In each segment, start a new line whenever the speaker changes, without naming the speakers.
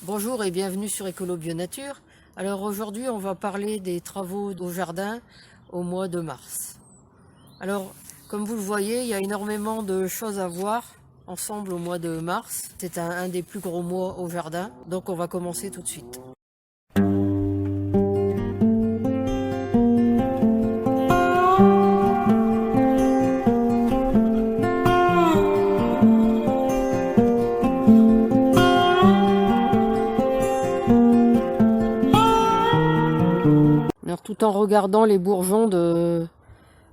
Bonjour et bienvenue sur Écolo Bio Nature. Alors aujourd'hui on va parler des travaux au jardin au mois de mars. Alors comme vous le voyez, il y a énormément de choses à voir ensemble au mois de mars. C'est un des plus gros mois au jardin, donc on va commencer tout de suite. Alors tout en regardant les bourgeons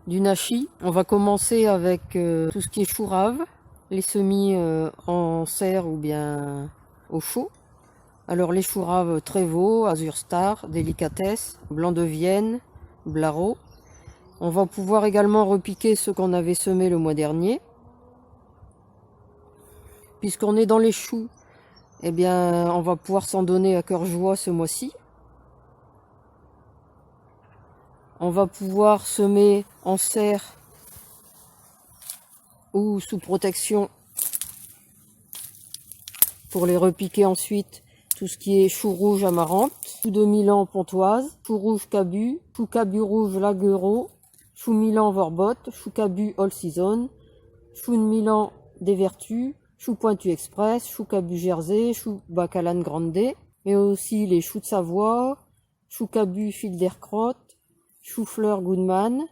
du nachi, on va commencer avec tout ce qui est chou rave, les semis en serre ou bien au chaud. Alors les choux raves Trévaux, Azur Star, Délicatesse, Blanc de Vienne, Blaro. On va pouvoir également repiquer ceux qu'on avait semés le mois dernier. Puisqu'on est dans les choux, eh bien on va pouvoir s'en donner à cœur joie ce mois-ci. On va pouvoir semer en serre ou sous protection pour les repiquer ensuite. Tout ce qui est chou rouge amarante, chou de Milan pontoise, chou rouge cabu, chou cabu rouge laguereau, chou Milan vorbot, chou cabu all season, chou de Milan des vertus, chou pointu express, chou cabu jersey, chou bacalane grande, mais aussi les choux de Savoie, chou cabu fil d'Aircrotte, chou-fleur Goodman,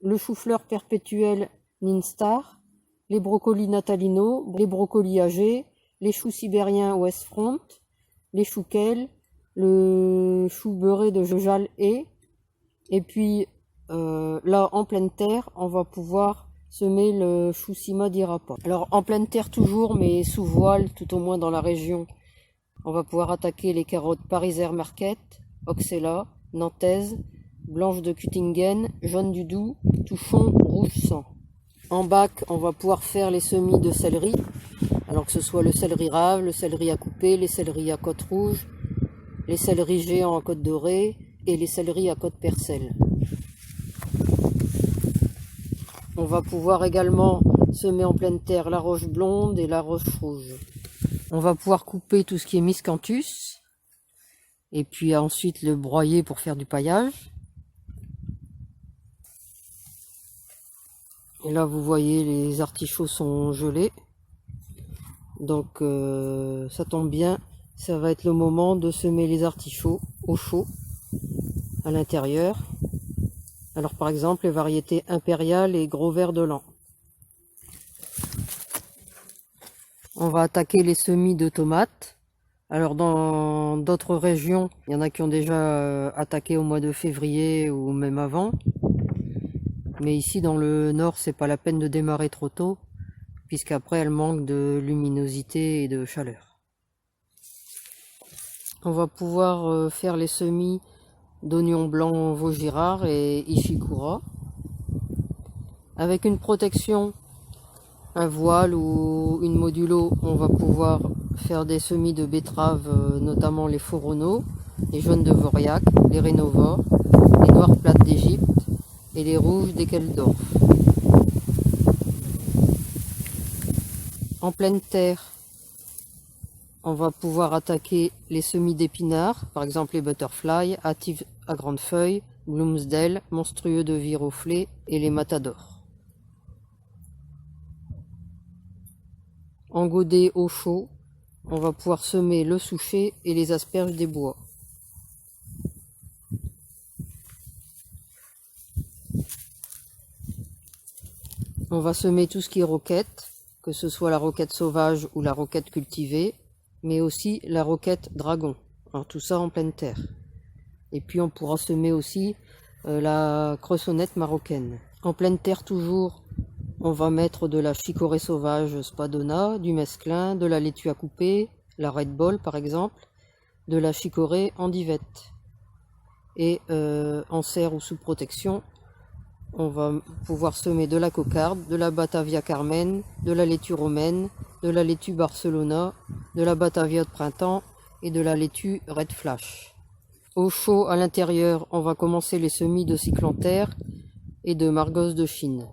le chou-fleur perpétuel Ninstar, les brocolis Natalino, les brocolis âgés, les choux sibériens West Front, les choux kale, le chou beurré de Jojal et puis là en pleine terre on va pouvoir semer le chou Sima d'Irapa. Alors en pleine terre toujours, mais sous voile, tout au moins dans la région, on va pouvoir attaquer les carottes Pariser Market, Oxella, Nantaise, Blanche de Cuttingen, Jaune du Doubs, Touchon, Rouge sang. En bac, on va pouvoir faire les semis de céleri, alors que ce soit le céleri rave, le céleri à couper, les céleris à côte rouge, les céleris géants à côte dorée et les céleris à côte percelle. On va pouvoir également semer en pleine terre la roche blonde et la roche rouge. On va pouvoir couper tout ce qui est miscanthus, et puis ensuite le broyer pour faire du paillage. Et là vous voyez les artichauts sont gelés, donc ça tombe bien, ça va être le moment de semer les artichauts au chaud à l'intérieur. Alors par exemple les variétés impériales et gros vert de l'an. On va attaquer les semis de tomates. Alors dans d'autres régions, il y en a qui ont déjà attaqué au mois de février ou même avant. Mais ici dans le nord, c'est pas la peine de démarrer trop tôt, puisqu'après elle manque de luminosité et de chaleur. On va pouvoir faire les semis d'oignons blancs Vaugirard et Ishikura. Avec une protection, un voile ou une modulo, on va pouvoir faire des semis de betteraves, notamment les Forono, les jaunes de Voriac, les Renova, les noires plates d'Égypte et les rouges d'Ekeldorf. En pleine terre, on va pouvoir attaquer les semis d'épinards, par exemple les butterfly, hâtives à grandes feuilles, Bloomsdale, monstrueux de viroflé et les matadors. En godet au chaud, on va pouvoir semer le souchet et les asperges des bois. On va semer tout ce qui est roquette, que ce soit la roquette sauvage ou la roquette cultivée, mais aussi la roquette dragon. Alors tout ça en pleine terre. Et puis on pourra semer aussi la cressonnette marocaine. En pleine terre toujours, on va mettre de la chicorée sauvage spadona, du mesclin, de la laitue à couper, la Red Ball par exemple, de la chicorée endivette. Et en serre ou sous protection, on va pouvoir semer de la cocarde, de la Batavia Carmen, de la laitue romaine, de la laitue Barcelona, de la Batavia de printemps et de la laitue Red Flash. Au chaud à l'intérieur, on va commencer les semis de cyclanthère et de margosse de Chine.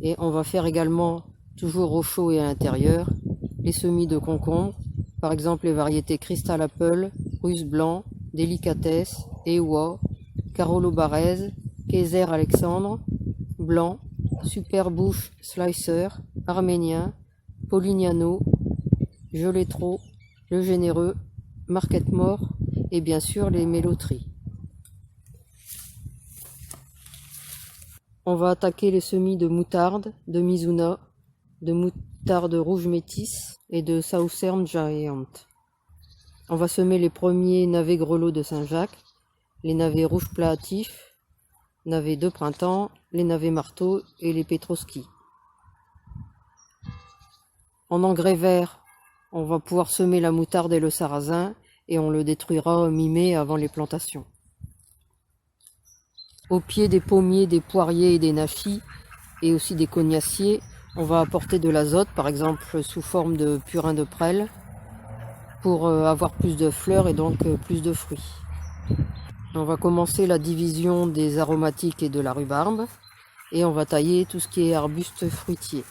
Et on va faire également, toujours au chaud et à l'intérieur, les semis de concombre, Par exemple les variétés Crystal Apple, Russe Blanc, Délicatesse, Ewa, Carolo Barez, Kaiser Alexandre, Blanc, Super Bush Slicer, Arménien, Polignano, Joletro, Le Généreux, Market Mort et bien sûr les méloteries. On va attaquer les semis de moutarde, de Mizuna, de moutarde rouge métis et de Southern Giant. On va semer les premiers navets grelots de Saint-Jacques, les navets rouges plahatifs, navets de printemps, les navets marteaux et les Petroski. En engrais vert, on va pouvoir semer la moutarde et le sarrasin et on le détruira mi-mai avant les plantations. Au pied des pommiers, des poiriers et des nachis et aussi des cognaciers, on va apporter de l'azote, par exemple sous forme de purin de prêle, pour avoir plus de fleurs et donc plus de fruits. On va commencer la division des aromatiques et de la rhubarbe et on va tailler tout ce qui est arbustes fruitiers.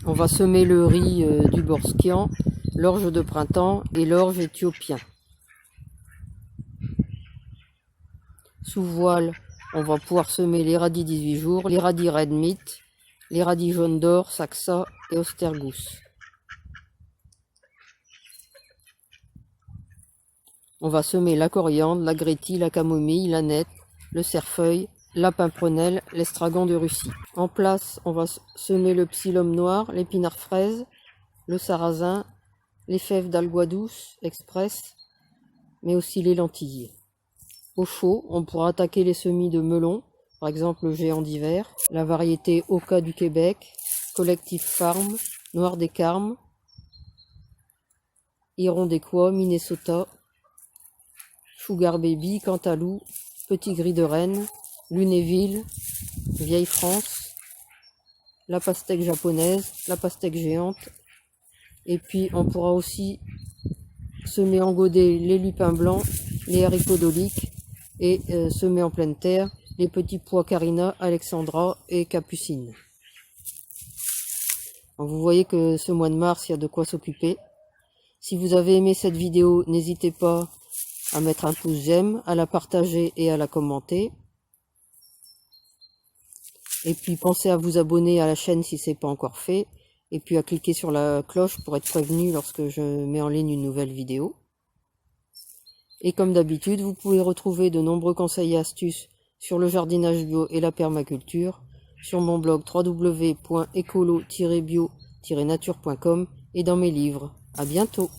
On va semer le riz du Borskian, l'orge de printemps et l'orge éthiopien. Sous voile, on va pouvoir semer les radis 18 jours, les radis red meat, les radis jaunes d'or, saxa et ostergus. On va semer la coriandre, la grétille, la camomille, la nette, le cerfeuil, la pimprenelle, l'estragon de Russie. En place, on va semer le psyllium noir, l'épinard fraise, le sarrasin, les fèves d'algois douce express, mais aussi les lentilles. Au chaud, on pourra attaquer les semis de melon, par exemple le géant d'hiver, la variété Oka du Québec, Collective Farm, Noir des Carmes, Hirondéquois, Minnesota, Sugar Baby, Cantalou, Petit Gris de Rennes, Lunéville, Vieille France, la pastèque japonaise, la pastèque géante, et puis on pourra aussi semer en godet les lupins blancs, les haricots d'olique, et semer en pleine terre les petits pois Carina, Alexandra et Capucine. Donc vous voyez que ce mois de mars, il y a de quoi s'occuper. Si vous avez aimé cette vidéo, n'hésitez pas à mettre un pouce j'aime, à la partager et à la commenter. Et puis pensez à vous abonner à la chaîne si ce n'est pas encore fait. Et puis à cliquer sur la cloche pour être prévenu lorsque je mets en ligne une nouvelle vidéo. Et comme d'habitude, vous pouvez retrouver de nombreux conseils et astuces sur le jardinage bio et la permaculture sur mon blog www.ecolo-bio-nature.com et dans mes livres. À bientôt!